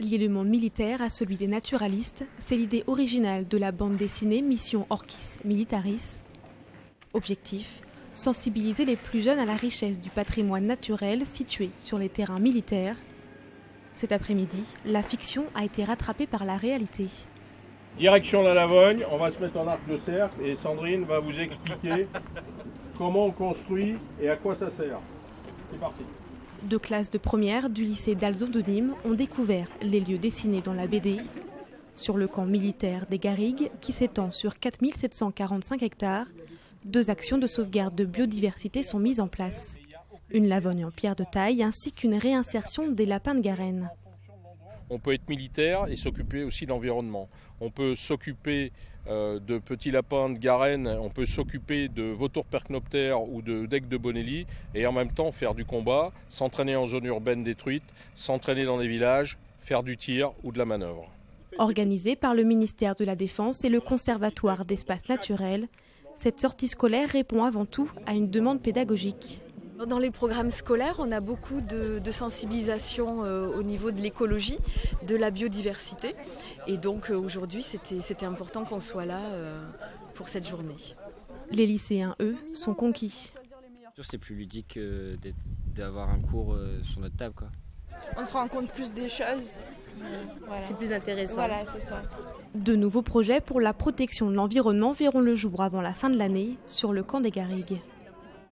Lier le monde militaire à celui des naturalistes, c'est l'idée originale de la bande dessinée Mission Orchis Militaris. Objectif, sensibiliser les plus jeunes à la richesse du patrimoine naturel situé sur les terrains militaires. Cet après-midi, la fiction a été rattrapée par la réalité. Direction la Lavogne, on va se mettre en arc de cercle et Sandrine va vous expliquer comment on construit et à quoi ça sert. C'est parti. 2 classes de première du lycée d'Alzon de Nîmes ont découvert les lieux dessinés dans la BD. Sur le camp militaire des Garrigues, qui s'étend sur 4745 hectares, 2 actions de sauvegarde de biodiversité sont mises en place. Une Lavogne en pierre de taille ainsi qu'une réinsertion des lapins de Garenne. On peut être militaire et s'occuper aussi de l'environnement. On peut s'occuper de petits lapins de Garenne, on peut s'occuper de vautours percnoptères ou de deck de Bonelli et en même temps faire du combat, s'entraîner en zone urbaine détruite, s'entraîner dans des villages, faire du tir ou de la manœuvre. Organisée par le ministère de la Défense et le Conservatoire d'espaces naturels, cette sortie scolaire répond avant tout à une demande pédagogique. Dans les programmes scolaires, on a beaucoup de sensibilisation au niveau de l'écologie, de la biodiversité. Et donc aujourd'hui, c'était important qu'on soit là pour cette journée. Les lycéens, eux, sont conquis. C'est plus ludique d'avoir un cours sur notre table, quoi. On se rend compte plus des choses. Voilà. C'est plus intéressant. Voilà, c'est ça. De nouveaux projets pour la protection de l'environnement verront le jour avant la fin de l'année sur le camp des Garrigues.